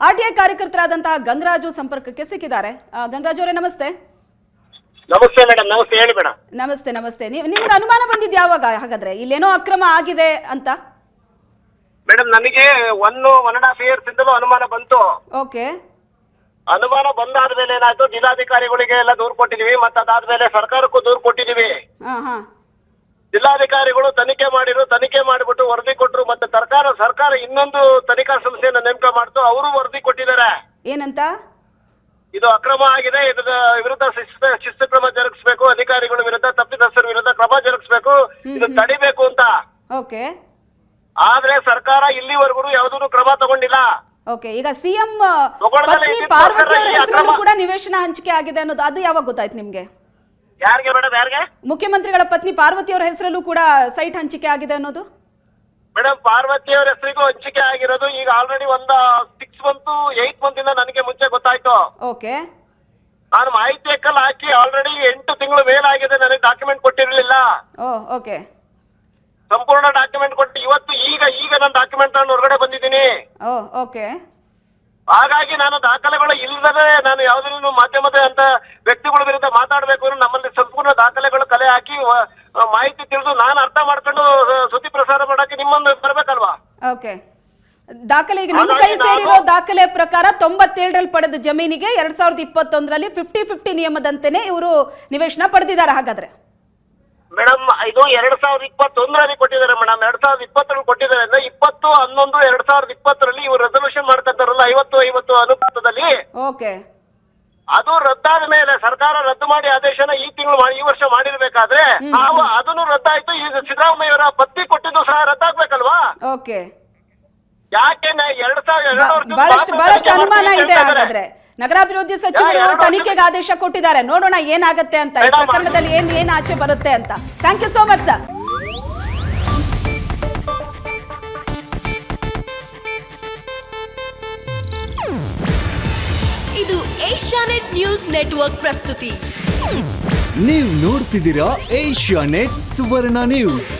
RTI ಕಾರ್ಯಕರ್ತರಾದಂತಹ Gangaraju ಸಂಪರ್ಕಕ್ಕೆ ಸಿಕ್ಕಿದ್ದಾರೆ. ಗಂಗರಾಜ್ ಅವರೇ ನಮಸ್ತೆ. ನಮಸ್ತೆ ಮೇಡಮ್. ನಮಸ್ತೆ, ಹೇಳಿ ಮೇಡಮ್. ನಮಸ್ತೆ ನಮಸ್ತೆ. ನಿಮ್ಗೆ ಅನುಮಾನ ಬಂದಿದ್ದು ಯಾವಾಗ ಹಾಗಾದ್ರೆ ಇಲ್ಲೇನೋ ಅಕ್ರಮ ಆಗಿದೆ ಅಂತ? ಮೇಡಮ್, ನನಗೆ 1.5 years ಇಂದಲೂ ಅನುಮಾನ ಬಂತು. ಓಕೆ. ಅನುಮಾನ ಬಂದಾದ್ಮೇಲೆ ಏನಾಯ್ತು, ಜಿಲ್ಲಾಧಿಕಾರಿಗಳಿಗೆ ಎಲ್ಲ ದೂರು ಕೊಟ್ಟಿದೀವಿ, ಮತ್ತೆ ಅದಾದ್ಮೇಲೆ ಸರ್ಕಾರಕ್ಕೂ ದೂರು ಕೊಟ್ಟಿದೀವಿ. ಜಿಲ್ಲಾಧಿಕಾರಿಗಳು ತನಿಖೆ ಮಾಡಿಬಿಟ್ಟು ವರದಿ ಕೊಟ್ಟರು. ಮತ್ತೆ ಸರ್ಕಾರ ಇನ್ನೊಂದು ತನಿಖಾ ಸಂಸ್ಥೆಯನ್ನು ನೇಮಕ ಮಾಡ್ತು, ಅವರು ವರದಿ ಕೊಟ್ಟಿದ್ದಾರೆ. ಏನಂತ? ಇದು ಅಕ್ರಮ ಆಗಿದೆ, ಇದರ ವಿರುದ್ಧ ಶಿಸ್ತು ಕ್ರಮ ಜರುಗಿಸಬೇಕು, ಅಧಿಕಾರಿಗಳ ವಿರುದ್ಧ, ತಪ್ಪಿತಸ್ಥರ ವಿರುದ್ಧ ಕ್ರಮ ಜರುಗಿಸಬೇಕು, ಇದು ತಡಿಬೇಕು ಅಂತ. ಓಕೆ. ಆದ್ರೆ ಸರ್ಕಾರ ಇಲ್ಲಿವರೆಗೂ ಯಾವುದೂ ಕ್ರಮ ತಗೊಂಡಿಲ್ಲ. ಓಕೆ. ಈಗ ಸಿಎಂ ಪತ್ನಿ ಪಾರ್ವತಿ ಅವರ ಹೆಸರಲ್ಲೂ ಕೂಡ ನಿವೇಶನ ಹಂಚಿಕೆ ಆಗಿದೆ ಅನ್ನೋದು ಅದು ಯಾವಾಗ ಗೊತ್ತಾಯ್ತು ನಿಮ್ಗೆ? ಯಾರಿಗೆ ಮೇಡಮ್? ಯಾರಿಗೆ? ಮುಖ್ಯಮಂತ್ರಿಗಳ ಪತ್ನಿ ಪಾರ್ವತಿ ಅವರ ಹೆಸರಲ್ಲೂ ಕೂಡ ಸೈಟ್ ಹಂಚಿಕೆ ಆಗಿದೆ ಅನ್ನೋದು? ಮೇಡಮ್, ಪಾರ್ವತಿ ಅವರ ಹೆಸರಿಗೂ ಹಂಚಿಕೆ ಆಗಿರೋದು ಈಗ ಆಲ್ರೆಡಿ 6 months 8 months ಇಂದ ನನಗೆ ಮುಂಚೆ ಗೊತ್ತಾಯ್ತು. ಓಕೆ. ನಾನು ಮಾಹಿತಿ ಎಕ್ಕಲ್ಲಿ ಹಾಕಿ ಆಲ್ರೆಡಿ 8 ತಿಂಗಳು ಮೇಲಾಗಿದೆ, ನನಗೆ ಡಾಕ್ಯುಮೆಂಟ್ ಕೊಟ್ಟಿರಲಿಲ್ಲ. ಓಕೆ. ಸಂಪೂರ್ಣ ಡಾಕ್ಯುಮೆಂಟ್ ಕೊಟ್ಟು ಈಗ ನಾನು ಡಾಕ್ಯುಮೆಂಟ್ ತಗೊಂಡು ಹೊರಗಡೆ ಬಂದಿದ್ದೀನಿ. ಓಕೆ. ಹಾಗಾಗಿ ನಾನು ದಾಖಲೆಗಳು ಇಲ್ಲದೆ ನಾನು ಯಾವುದನ್ನು ಮಾಧ್ಯಮದ ಅಂತ ವ್ಯಕ್ತಿಗಳ ವಿರುದ್ಧ ಮಾತಾಡಬೇಕು ಅಂದ್ರೆ ನಮ್ಮಲ್ಲಿ ಸಂಪೂರ್ಣ ದಾಖಲೆಗಳು ಕಲೆ ಹಾಕಿ ಮಾಹಿತಿ ತಿಳಿದು ನಾನು ಅರ್ಥ ಮಾಡ್ಕೊಂಡು ಸುದ್ದಿ ಪ್ರಸಾರ ಮಾಡಕ್ಕೆ ನಿಮ್ಮೊಂದು ಬರಬೇಕಲ್ವಾ? ಓಕೆ. ದಾಖಲೆ ಈಗ ನಿಮ್ಮ ಕೈ ಸೇರಿರೋ ದಾಖಲೆ ಪ್ರಕಾರ 97ರಲ್ಲಿ ಪಡೆದ ಜಮೀನಿಗೆ 2021ರಲ್ಲಿ 50-50 ನಿಯಮದಂತೆನೆ ಇವರು ನಿವೇಶನ ಪಡೆದಿದ್ದಾರೆ. ಹಾಗಾದ್ರೆ ಮೇಡಮ್, ಇದು 2021ರಲ್ಲಿ ಕೊಟ್ಟಿದ್ದಾರೆ ಮೇಡಮ್. 2020ರಲ್ಲಿ ಕೊಟ್ಟಿದ್ದಾರೆ ಅಂದ್ರೆ 20/11/2020ರಲ್ಲಿ ಇವರು ರೆಸಲ್ಯೂಷನ್ ಮಾಡ್ತಿರ್ತಾರಲ್ಲ 50-50 ಅನುಪಾತದಲ್ಲಿ. ಓಕೆ. ಅದು ರದ್ದಾದ ಮೇಲೆ ಸರ್ಕಾರ ರದ್ದು ಮಾಡಿ ಆದೇಶನ ಈ ವರ್ಷ ಮಾಡಿರ್ಬೇಕಾದ್ರೆ ಅದನ್ನು ರದ್ದಾಯ್ತು. ಈಗ ಸಿದ್ದರಾಮಯ್ಯವರ ಪತ್ನಿ ಕೊಟ್ಟಿದ್ದು ಸಹ ರದ್ದಾಗ್ಬೇಕಲ್ವಾ? ಓಕೆ. ಯಾಕೆ ಬಹಳಷ್ಟು ಅನುಮಾನ ಇದೆ. ಹಾಗಾದ್ರೆ ನಗರಾಭಿವೃದ್ಧಿ ಸಚಿವರು ತನಿಖೆಗೆ ಆದೇಶ ಕೊಟ್ಟಿದ್ದಾರೆ. ನೋಡೋಣ ಏನಾಗುತ್ತೆ ಅಂತ, ಈ ಪ್ರಕರಣದಲ್ಲಿ ಏನ್ ಆಚೆ ಬರುತ್ತೆ ಅಂತ. Thank you so much sir. ಇದು ಏಷ್ಯಾನೆಟ್ ನ್ಯೂಸ್ ನೆಟ್ವರ್ಕ್ ಪ್ರಸ್ತುತಿ. ನೀವು ನೋಡ್ತಿದ್ದೀರಾ ಏಷ್ಯಾನೆಟ್ ಸುವರ್ಣ ನ್ಯೂಸ್.